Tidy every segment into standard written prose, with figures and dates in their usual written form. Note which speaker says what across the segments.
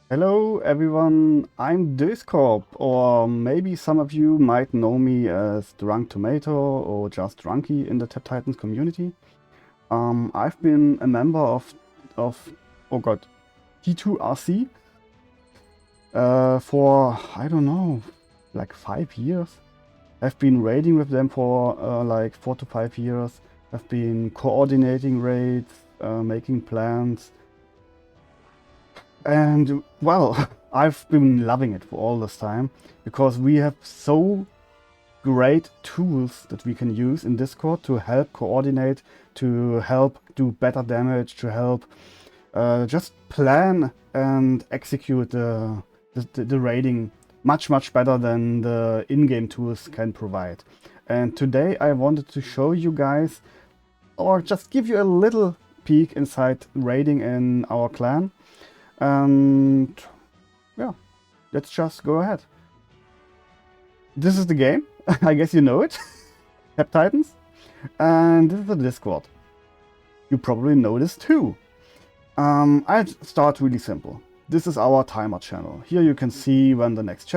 Speaker 1: Hello everyone, I'm Döskopp, or maybe some of you might know me as Drunk Tomato or just Drunky in the Tap Titans community. I've been a member of oh god, T2RC for, I don't know, like 5 years. I've been raiding with them for like 4 to 5 years. I've been coordinating raids, making plans, and well, I've been loving it for all this time because we have so great tools that we can use in Discord to help coordinate, to help do better damage, to help just plan and execute the raiding much better than the in-game tools can provide. And today I wanted to show you guys, or just give you a little peek inside raiding in our clan. And yeah, let's just go ahead. This is the game. I guess you know it. Tap Titans. And this is the Discord. You probably know this too. I'll start really simple. This is our timer channel. Here you can see when the next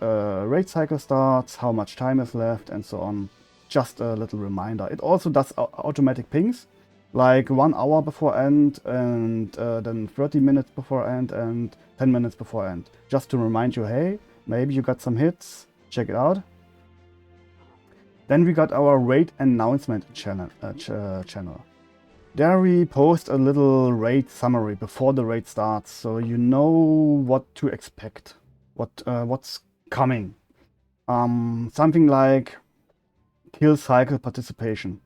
Speaker 1: raid cycle starts, how much time is left, and so on. Just a little reminder. It also does automatic pings, like 1 hour before end, and then 30 minutes before end, and 10 minutes before end. Just to remind you, hey, maybe you got some hits, check it out. Then we got our raid announcement channel. There we post a little raid summary before the raid starts, so you know what to expect, what's coming. Something like kill cycle participation.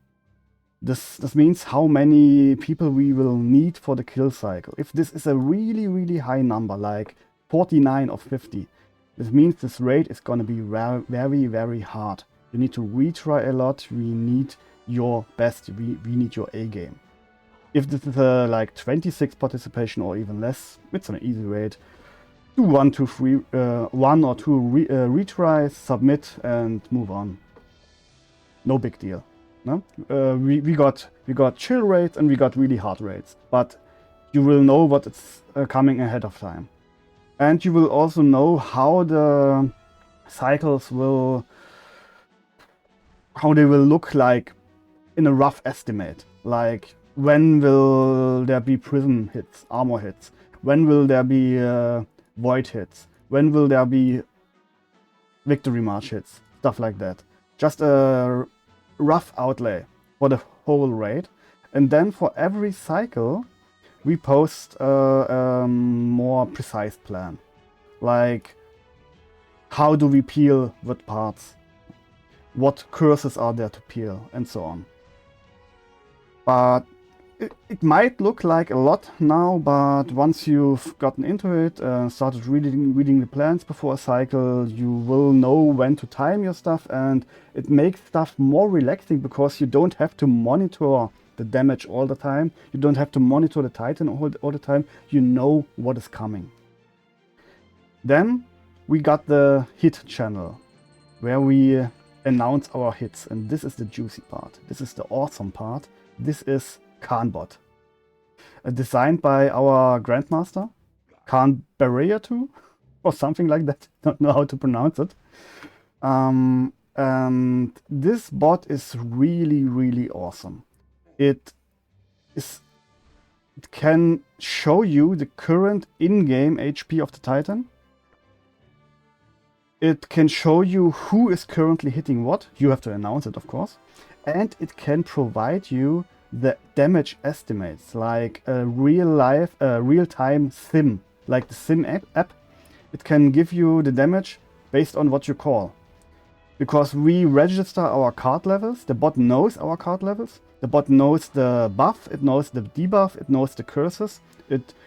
Speaker 1: This means how many people we will need for the kill cycle. If this is a really high number, like 49 or 50, this means this raid is gonna be very hard. You need to retry a lot. We need your best. We need your A game. If this is like 26 participation or even less, it's an easy raid. Do 1 or 2 retries, submit, and move on. No big deal. No? We got chill raids and we got really hard raids, but you will know what is coming ahead of time. And you will also know how the cycles will look like in a rough estimate. Like, when will there be prison hits, armor hits? When will there be void hits? When will there be victory march hits? Stuff like that. Just a rough outlay for the whole raid. And then for every cycle, we post a more precise plan. Like, how do we peel what parts? What curses are there to peel? And so on. But it might look like a lot now, but once you've gotten into it, started reading the plans before a cycle, you will know when to time your stuff, and it makes stuff more relaxing because you don't have to monitor the damage all the time. You don't have to monitor the Titan all the time. You know what is coming. Then we got the hit channel, where we announce our hits, and this is the juicy part. This is the awesome part. This is Khanbot, designed by our Grandmaster, Khan Barrea 2, or something like that. Don't know how to pronounce it. And this bot is really awesome. It can show you the current in-game HP of the Titan. It can show you who is currently hitting what. You have to announce it, of course. And it can provide you the damage estimates, like a real-time sim, like the sim app. It can give you the damage based on what you call. Because we register our card levels, the bot knows our card levels. The bot knows the buff, it knows the debuff, it knows the curses.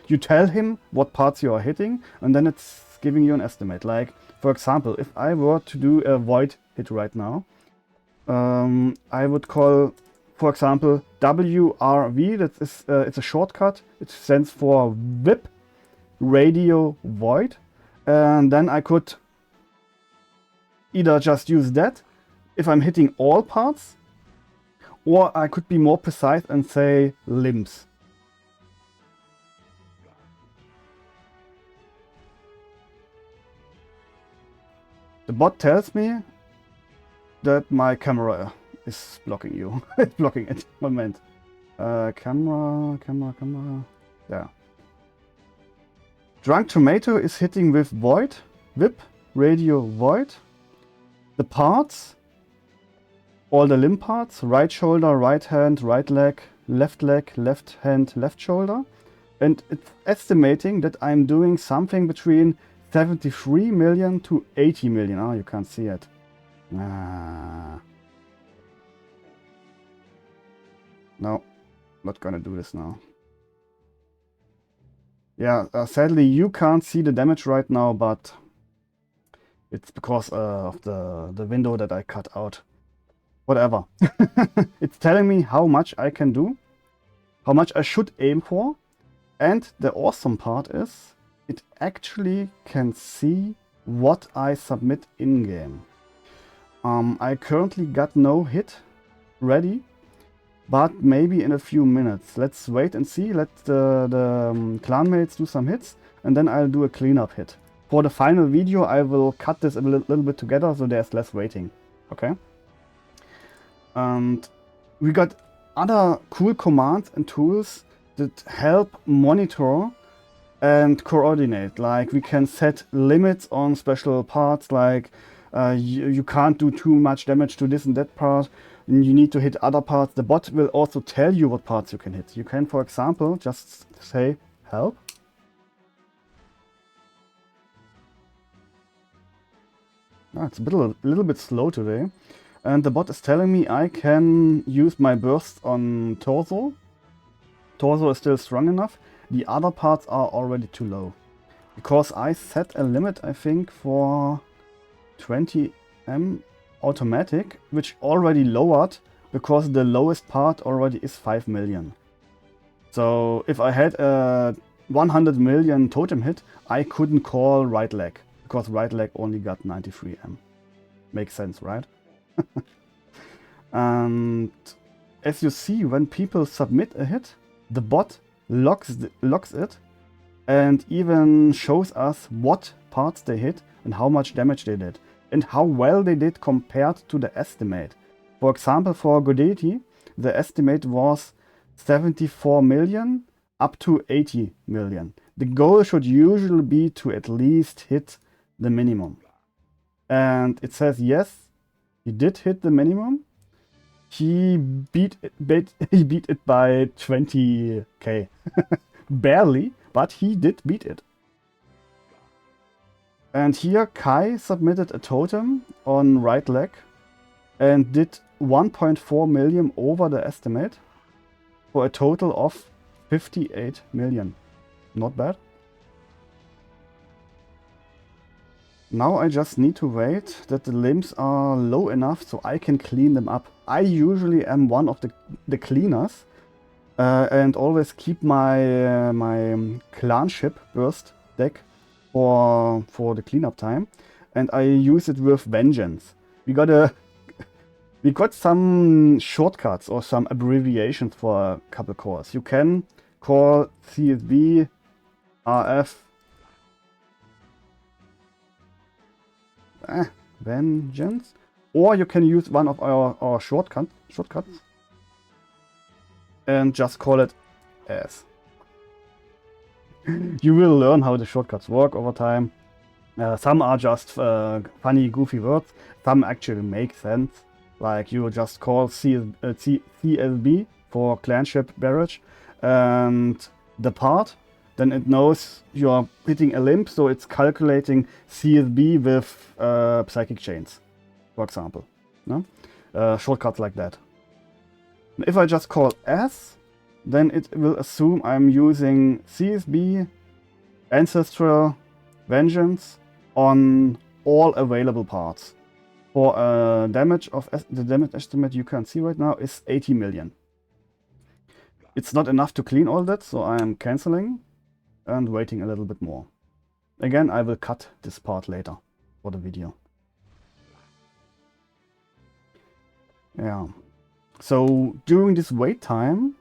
Speaker 1: You tell him what parts you are hitting, and then it's giving you an estimate. Like, for example, if I were to do a void hit right now, I would call, for example, WRV. That is, it's a shortcut. It stands for VIP Radio Void, and then I could either just use that if I'm hitting all parts, or I could be more precise and say limbs. The bot tells me that my camera is blocking you. It's blocking it. Moment. Camera. There. Drunk Tomato is hitting with void. Whip. Radio void. The parts. All the limb parts. Right shoulder, right hand, right leg, left hand, left shoulder. And it's estimating that I'm doing something between 73 million to 80 million. Oh, you can't see it. No, not gonna do this now. Yeah, sadly you can't see the damage right now, but it's because of the window that I cut out. Whatever. It's telling me how much I can do, how much I should aim for, and the awesome part is it actually can see what I submit in-game. I currently got no hit ready, but maybe in a few minutes. Let's wait and see. Let the clanmates do some hits, and then I'll do a cleanup hit. For the final video, I will cut this a little bit together so there's less waiting. Okay? And we got other cool commands and tools that help monitor and coordinate. Like we can set limits on special parts, like you can't do too much damage to this and that part, and you need to hit other parts. The bot will also tell you what parts you can hit. You can, for example, just say help. It's a little bit slow today. And the bot is telling me I can use my burst on torso. Torso is still strong enough. The other parts are already too low. Because I set a limit, I think, for 20M automatic, which already lowered because the lowest part already is 5 million. So if I had a 100 million totem hit, I couldn't call right leg, because right leg only got 93M. Makes sense, right? And as you see, when people submit a hit, the bot locks it and even shows us what parts they hit and how much damage they did and how well they did compared to the estimate. For example, for Godeti, the estimate was 74 million up to 80 million. The goal should usually be to at least hit the minimum. And it says yes, he did hit the minimum. He beat it by 20k. Barely, but he did beat it. And here Kai submitted a totem on right leg and did 1.4 million over the estimate for a total of 58 million. Not bad. Now I just need to wait that the limbs are low enough so I can clean them up. I usually am one of the cleaners and always keep my clan ship burst deck for the cleanup time, and I use it with vengeance. We got some shortcuts or some abbreviations for a couple cores. You can call CSB, RF, vengeance, or you can use one of our shortcuts and just call it as. You will learn how the shortcuts work over time. Some are just funny, goofy words. Some actually make sense. Like you just call CSB for clanship barrage and the part. Then it knows you're hitting a limb, so it's calculating CSB with psychic chains, for example. No? Shortcuts like that. If I just call S, then it will assume I'm using CSB, Ancestral, Vengeance on all available parts. For the damage estimate you can see right now is 80 million. It's not enough to clean all that, so I am cancelling and waiting a little bit more. Again, I will cut this part later for the video. Yeah. So during this wait time,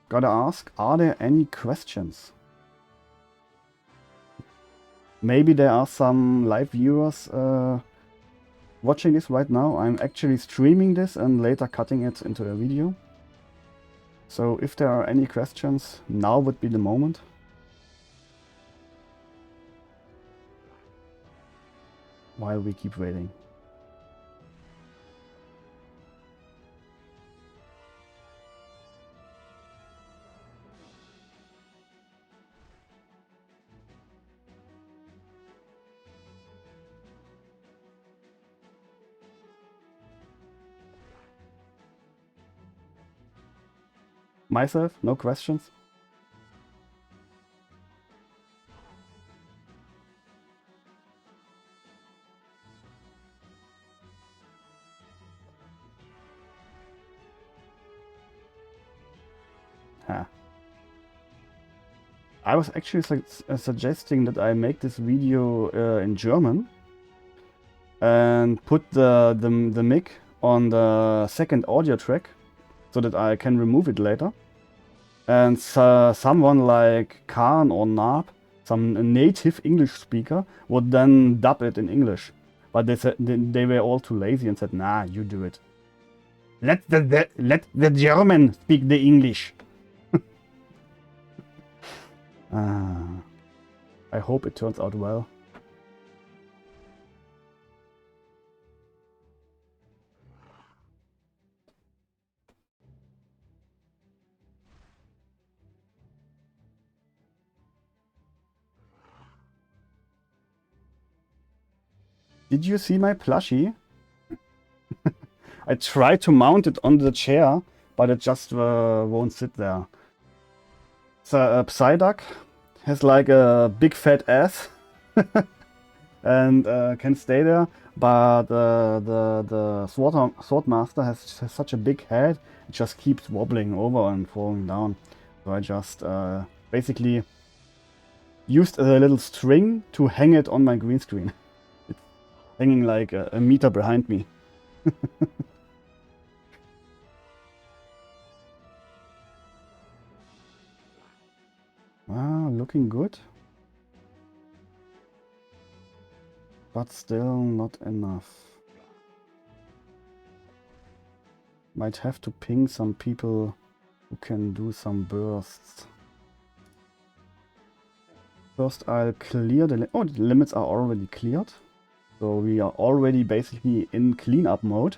Speaker 1: gotta ask, are there any questions? Maybe there are some live viewers watching this right now. I'm actually streaming this and later cutting it into a video. So if there are any questions, now would be the moment. While we keep waiting. Myself, no questions. Huh. I was actually suggesting that I make this video in German and put the mic on the second audio track so that I can remove it later. And someone like Khan or Naab, some native English speaker, would then dub it in English. But they said they were all too lazy and said, "Nah, you do it. Let the German speak the English." I hope it turns out well. Did you see my plushie? I tried to mount it on the chair, but it just won't sit there. So Psyduck has like a big fat ass and can stay there, but the Swordmaster has such a big head, it just keeps wobbling over and falling down. So I just basically used a little string to hang it on my green screen. It's hanging like a meter behind me. Looking good. But still not enough. Might have to ping some people who can do some bursts. First I'll clear the limits are already cleared. So we are already basically in cleanup mode.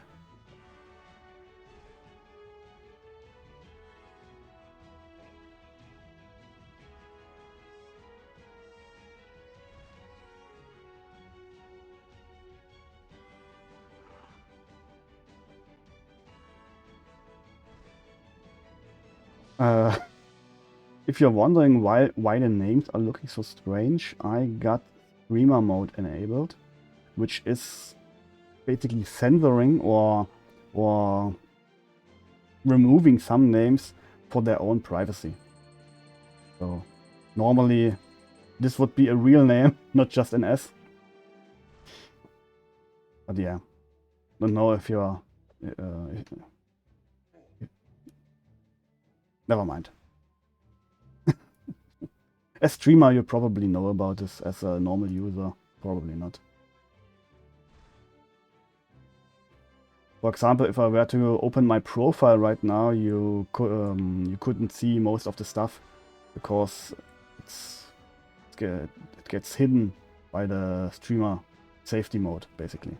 Speaker 1: If you're wondering why the names are looking so strange, I got streamer mode enabled, which is basically censoring or removing some names for their own privacy. So normally this would be a real name, not just an S. But yeah, don't know if you're... never mind. As streamer, you probably know about this. As a normal user, probably not. For example, if I were to open my profile right now, you couldn't see most of the stuff because it gets hidden by the streamer safety mode, basically.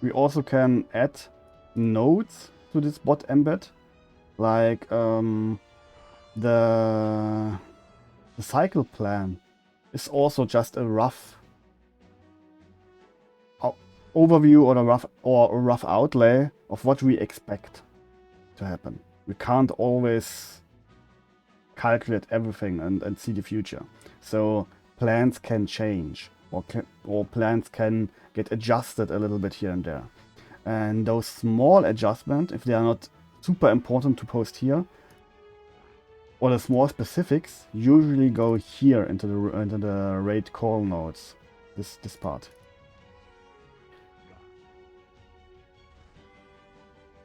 Speaker 1: We also can add nodes to this bot embed, like the cycle plan is also just a rough overview or a rough outlay of what we expect to happen. We can't always calculate everything and see the future. So plans can change or plans can get adjusted a little bit here and there. And those small adjustments, if they are not super important to post here, or the small specifics, usually go here into the rate call nodes. This part.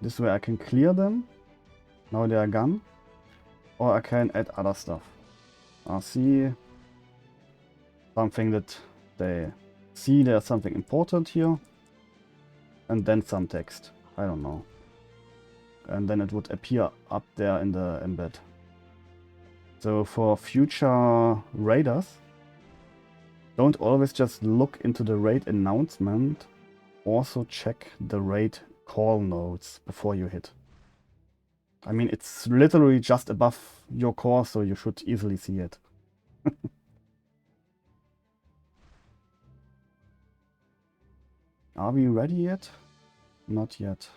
Speaker 1: This way I can clear them. Now they are gone. Or I can add other stuff. RC. Something that they see there's something important here. And then some text. I don't know. And then it would appear up there in the embed. So for future raiders, don't always just look into the raid announcement. Also check the raid call notes before you hit. I mean, it's literally just above your core, so you should easily see it. Are we ready yet? Not yet.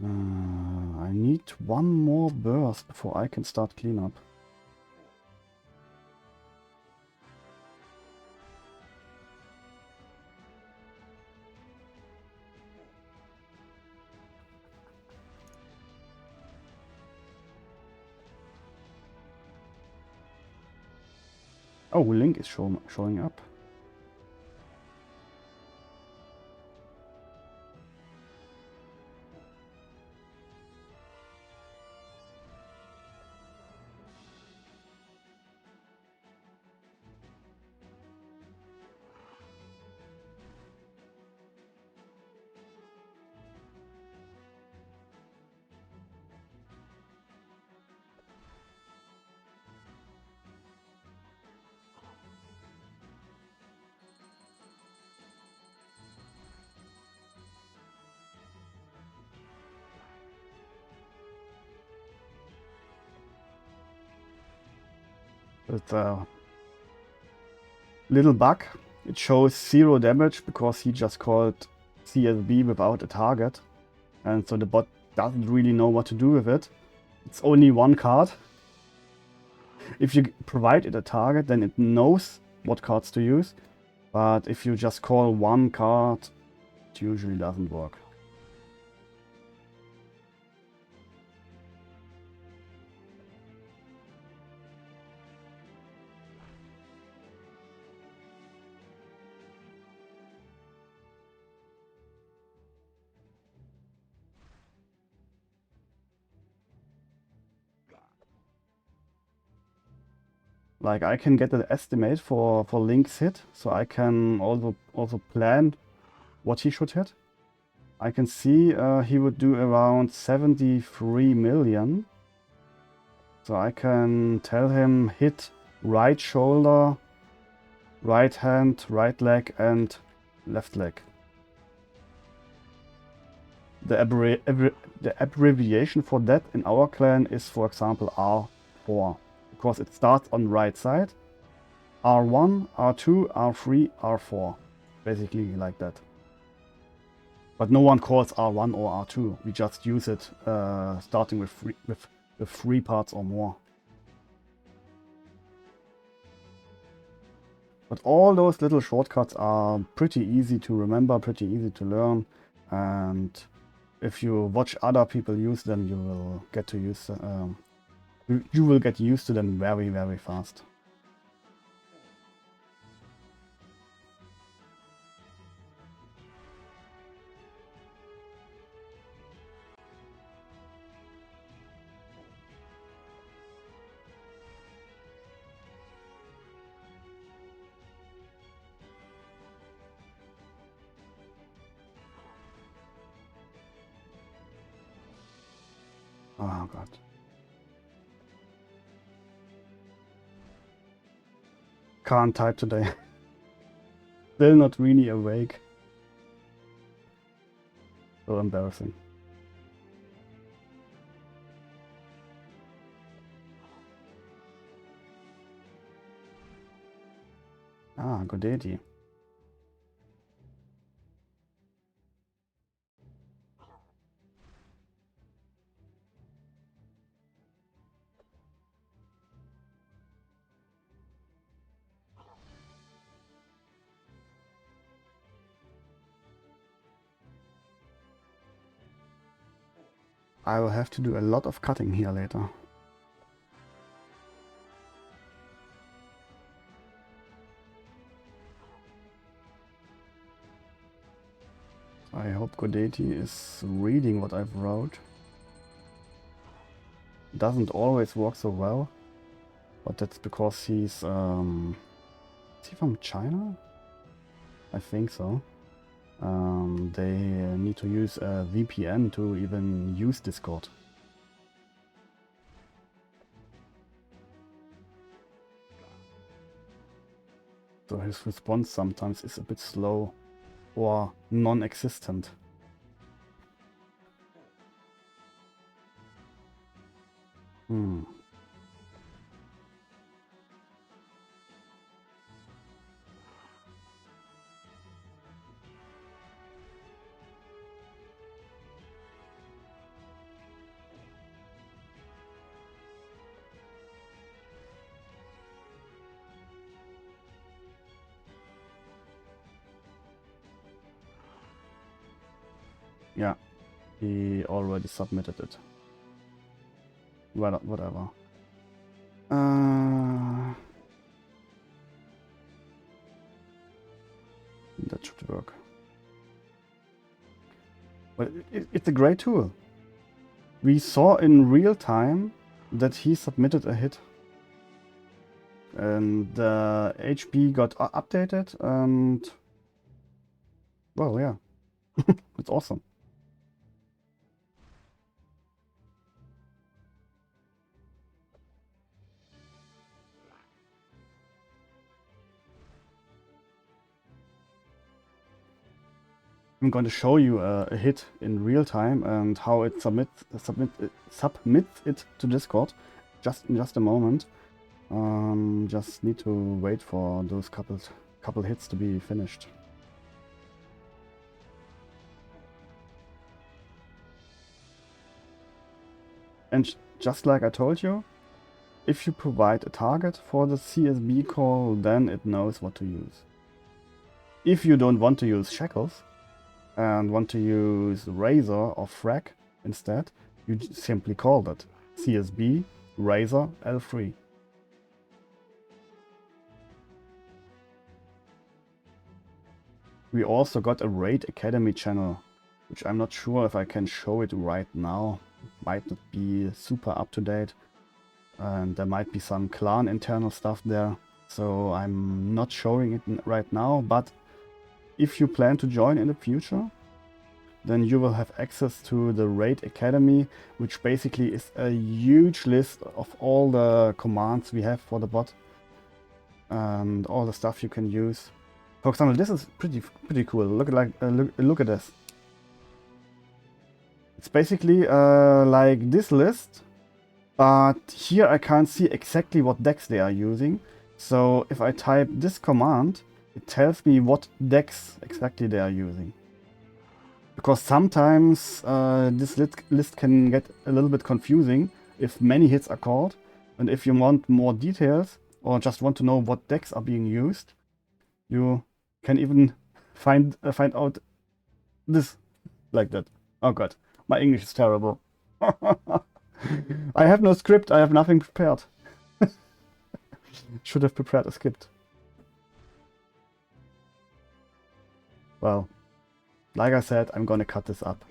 Speaker 1: I need one more burst before I can start cleanup. Oh, Link is showing up. It's a little bug. It shows 0 damage because he just called CSB without a target. And so the bot doesn't really know what to do with it. It's only one card. If you provide it a target, then it knows what cards to use. But if you just call one card, it usually doesn't work. Like I can get an estimate for Link's hit, so I can also plan what he should hit. I can see he would do around 73 million. So I can tell him hit right shoulder, right hand, right leg and left leg. The abbreviation for that in our clan is, for example, R4. Because it starts on right side. R1, R2, R3, R4. Basically like that. But no one calls R1 or R2. We just use it starting with three parts or more. But all those little shortcuts are pretty easy to remember, pretty easy to learn. And if you watch other people use them, you will get to use you will get used to them very, very fast. Oh god. Can't type today. Still not really awake. So embarrassing. Ah, Godeti. I will have to do a lot of cutting here later. I hope Godeti is reading what I've wrote. Doesn't always work so well, but that's because he's is he from China? I think so. They need to use a VPN to even use Discord. So his response sometimes is a bit slow or non-existent. Yeah, he already submitted it. Well, whatever. That should work. But it's a great tool. We saw in real time that he submitted a hit. And the HP got updated and... well, yeah. It's awesome. I'm going to show you a hit in real time and how it submits it to Discord in just a moment. Just need to wait for those couple hits to be finished. And just like I told you, if you provide a target for the CSB call, then it knows what to use. If you don't want to use shackles and want to use Razor or Frag instead, you simply call that CSB Razor L3. We also got a Raid Academy channel, which I'm not sure if I can show it right now. Might not be super up to date. And there might be some clan internal stuff there. So I'm not showing it right now, but if you plan to join in the future, then you will have access to the Raid Academy, which basically is a huge list of all the commands we have for the bot and all the stuff you can use. For example, this is pretty cool. Look at this. It's basically like this list, but here I can't see exactly what decks they are using. So if I type this command, it tells me what decks exactly they are using. Because sometimes this list can get a little bit confusing if many hits are called. And if you want more details or just want to know what decks are being used, you can even find out this like that. Oh god, my English is terrible. I have no script, I have nothing prepared. Should have prepared a script. Well, like I said, I'm gonna cut this up.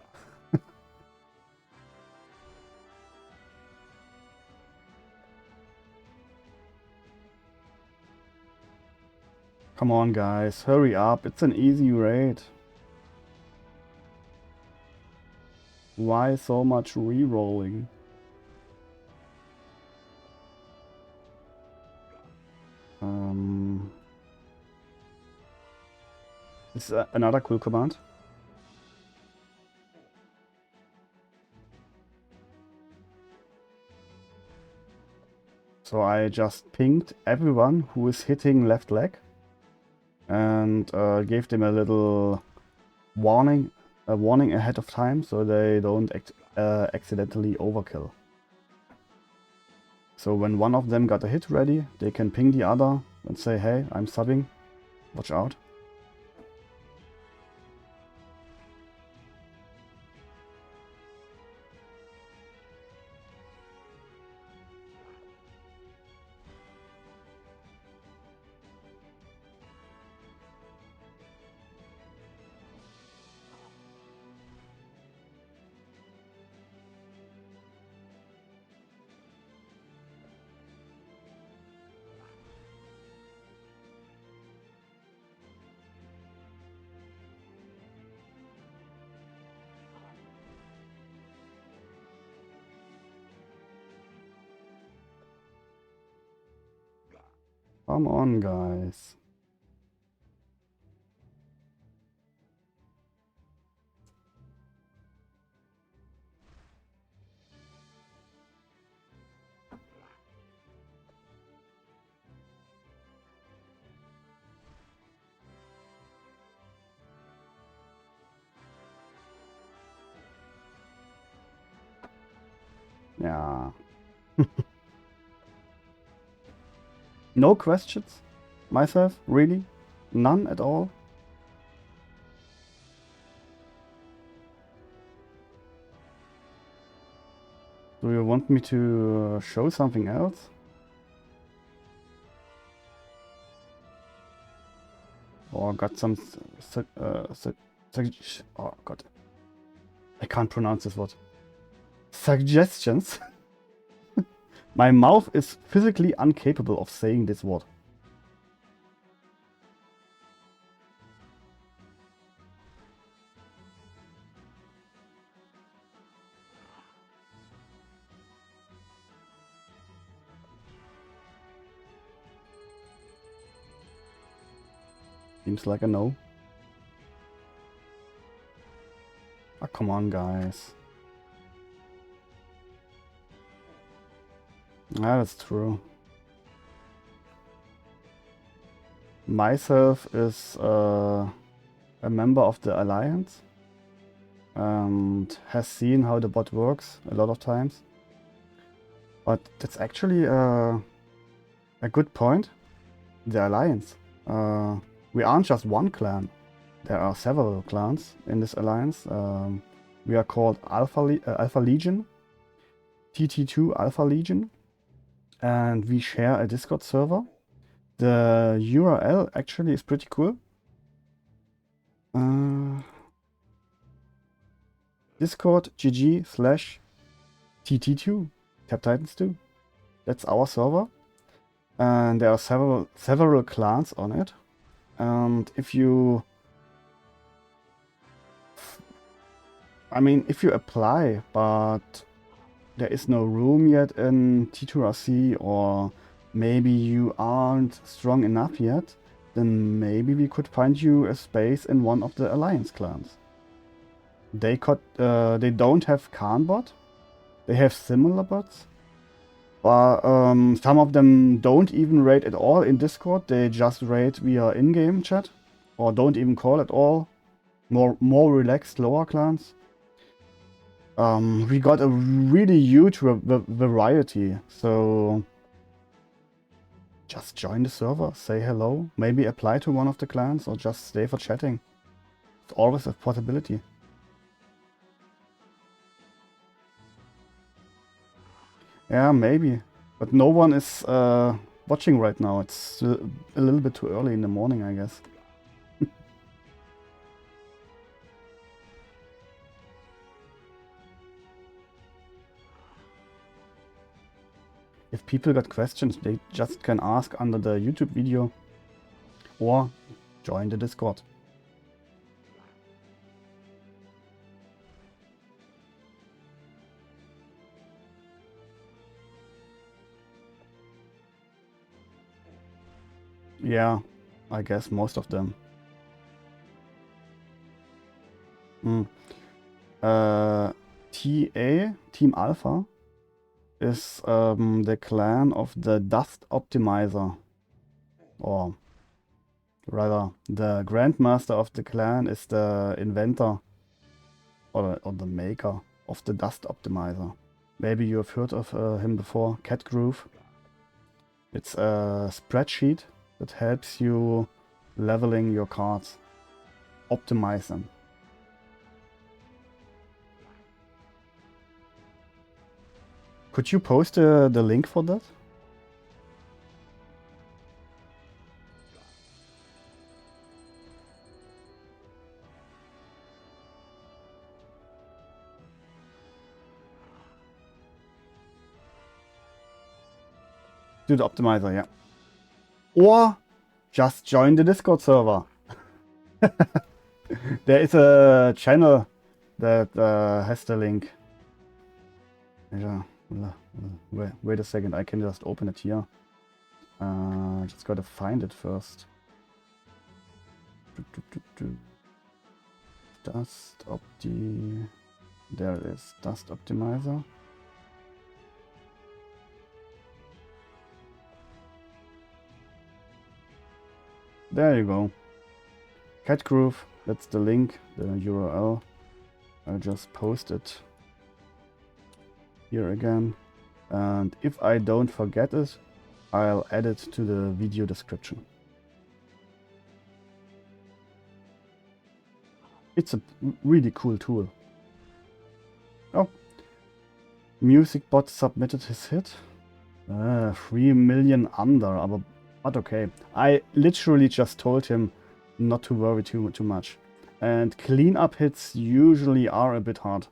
Speaker 1: Come on guys, hurry up, it's an easy raid. Why so much re-rolling? This is another cool command. So I just pinged everyone who is hitting left leg and gave them a little warning ahead of time so they don't accidentally overkill. So when one of them got a hit ready, they can ping the other and say, hey, I'm subbing, watch out. Come on, guys. Yeah. No questions? Myself? Really? None at all? Do you want me to show something else? Or got some oh god. I can't pronounce this word. Suggestions? My mouth is physically incapable of saying this word. Seems like a no. Ah, come on, guys. Yeah, that's true. Myself is a member of the Alliance and has seen how the bot works a lot of times. But that's actually a good point. The Alliance. We aren't just one clan. There are several clans in this alliance. We are called Alpha Legion, TT2 Alpha Legion, and we share a Discord server. The URL actually is pretty cool. Discord GG/TT2 Tap Titans 2. That's our server, and there are several clans on it. And if you apply, but there is no room yet in T2RC, or maybe you aren't strong enough yet, then maybe we could find you a space in one of the Alliance clans. They don't have Khan bot. They have similar bots. But some of them don't even raid at all in Discord. They just raid via in-game chat, or don't even call at all. More relaxed lower clans. We got a really huge variety, so just join the server, say hello, maybe apply to one of the clans, or just stay for chatting. It's always a possibility. Yeah, maybe, but no one is watching right now. It's a little bit too early in the morning, I guess. If people got questions, they just can ask under the YouTube video or join the Discord. Yeah, I guess most of them. TA, Team Alpha, is the clan of the Dust Optimizer. Or rather, the Grandmaster of the clan is the inventor or the maker of the Dust Optimizer. Maybe you have heard of him before, Cat Groove. It's a spreadsheet that helps you leveling your cards, optimize them. Could you post the link for that? Do the optimizer, yeah. Or just join the Discord server. There is a channel that has the link. Yeah. Wait a second, I can just open it here. Just gotta find it first. Dust Opti. There it is. Dust Optimizer. There you go. Cat Groove. That's the link, the URL. I'll just post it here again. And if I don't forget it, I'll add it to the video description. It's a really cool tool. Oh, MusicBot submitted his hit. 3 million under, but okay. I literally just told him not to worry too much. And cleanup hits usually are a bit hard.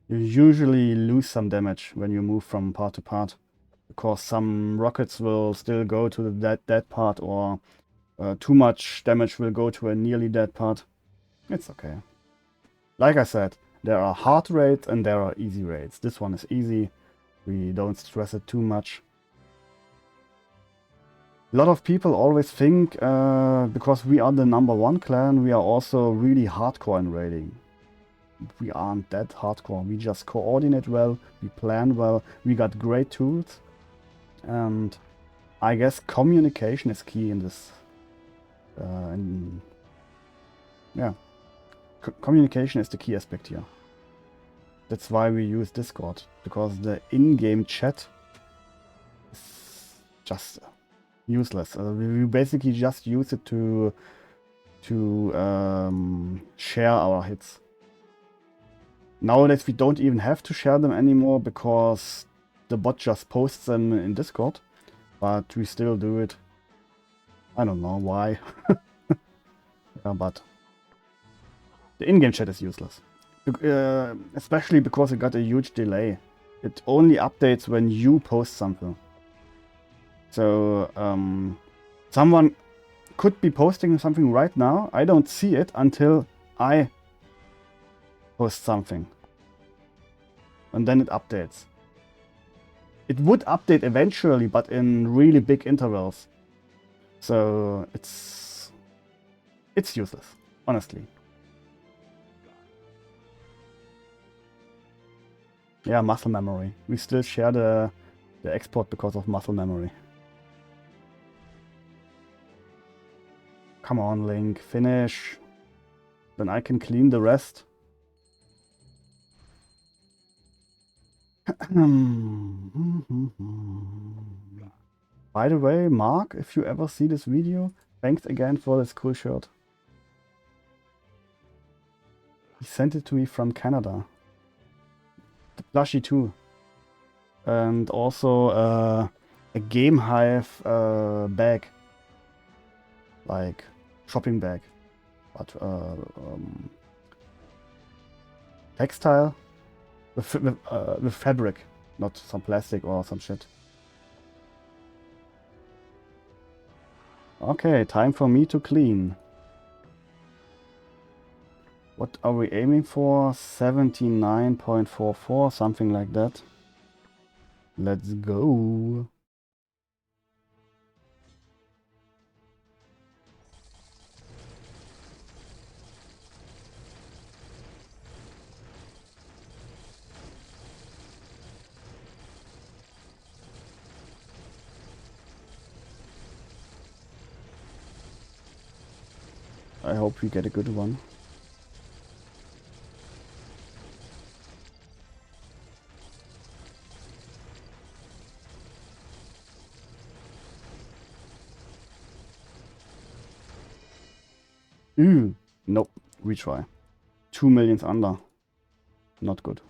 Speaker 1: You usually lose some damage when you move from part to part, because some rockets will still go to the dead part, or too much damage will go to a nearly dead part. It's okay. Like I said, there are hard raids and there are easy raids. This one is easy. We don't stress it too much. A lot of people always think because we are the #1 clan, we are also really hardcore in raiding. We aren't that hardcore. We just coordinate well, we plan well, we got great tools. And I guess communication is key in this. Yeah, communication is the key aspect here. That's why we use Discord, because the in-game chat is just useless. We basically just use it to share our hits. Nowadays we don't even have to share them anymore, because the bot just posts them in Discord, but we still do it. I don't know why. Yeah, but the in-game chat is useless. Especially because it got a huge delay. It only updates when you post something. So someone could be posting something right now. I don't see it until I post something. And then it updates. It would update eventually, but in really big intervals. So it's useless, honestly. Yeah, muscle memory. We still share the export because of muscle memory. Come on, Link, finish. Then I can clean the rest. By the way, Mark, if you ever see this video, thanks again for this cool shirt. He sent it to me from Canada. The plushie too. And also a Game Hive bag. Like shopping bag. But textile with fabric, not some plastic or some shit. Okay, time for me to clean. What are we aiming for? 79.44, something like that. Let's go. I hope we get a good one. Nope, retry. 2 millions under. Not good.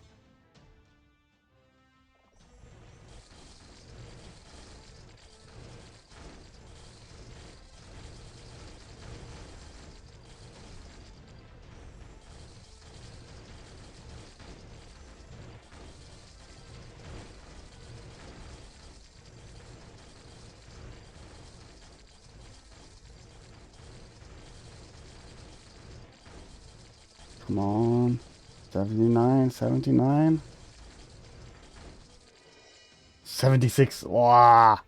Speaker 1: Come on. 79, 79. 76. Wow.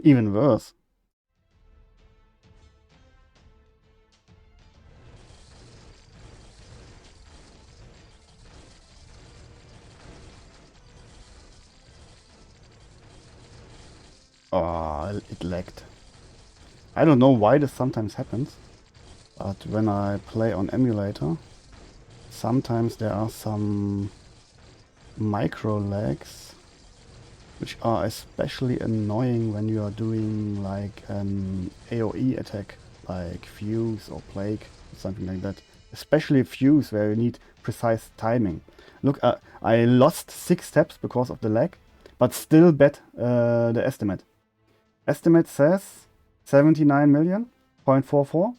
Speaker 1: Even worse. Oh, it lagged. I don't know why this sometimes happens, but when I play on emulator, sometimes there are some micro lags which are especially annoying when you are doing like an AoE attack, like Fuse or Plague, something like that. Especially Fuse, where you need precise timing. Look, I lost 6 steps because of the lag, but still bet the estimate. Estimate says 79 million, 0.44.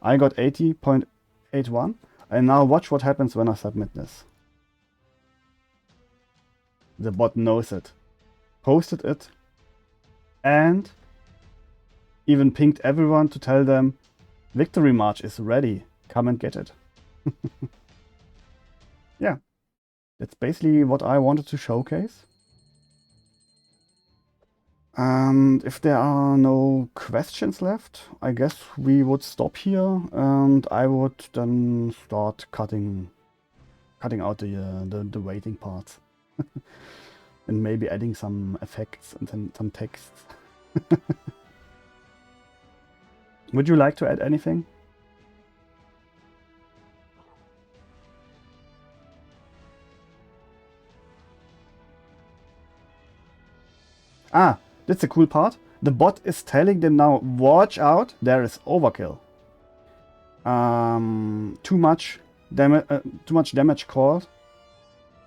Speaker 1: I got 80.81. And now watch what happens when I submit this. The bot knows it. Posted it. And even pinged everyone to tell them Victory March is ready. Come and get it. Yeah. That's basically what I wanted to showcase. And if there are no questions left, I guess we would stop here, and I would then start cutting out the waiting parts, and maybe adding some effects and then some texts. Would you like to add anything? Ah, that's a cool part. The bot is telling them now, watch out, there is overkill. Too much damage caused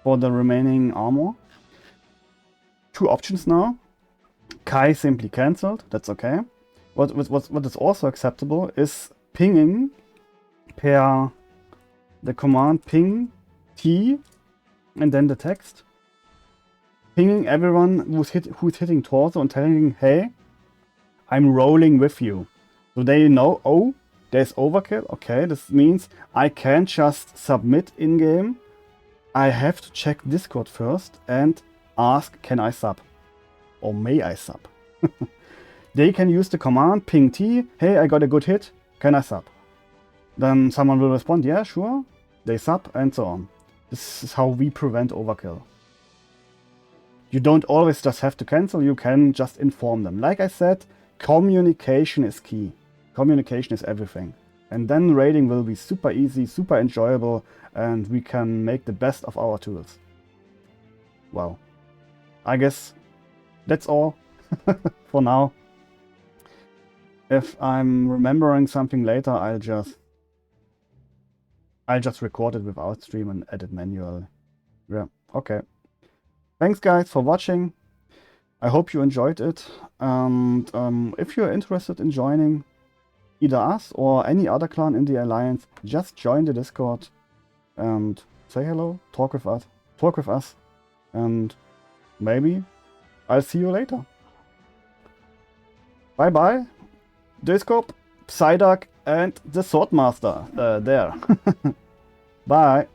Speaker 1: for the remaining armor. 2 options now. Kai simply cancelled, that's okay. What is also acceptable is pinging per the command ping T and then the text. Pinging everyone who's hitting torso and telling, hey, I'm rolling with you. So they know, oh, there's overkill. Okay, this means I can't just submit in-game. I have to check Discord first and ask, can I sub? Or may I sub? They can use the command ping T, hey, I got a good hit, can I sub? Then someone will respond, yeah, sure. They sub and so on. This is how we prevent overkill. You don't always just have to cancel, you can just inform them. Like I said, communication is key. Communication is everything. And then raiding will be super easy, super enjoyable, and we can make the best of our tools. Well, I guess that's all for now. If I'm remembering something later, I'll just record it without stream and edit manually. Yeah, okay. Thanks guys for watching. I hope you enjoyed it. And if you're interested in joining either us or any other clan in the Alliance, just join the Discord and say hello, talk with us, and maybe I'll see you later. Bye bye, Döskopp, Psyduck, and the Swordmaster there. Bye.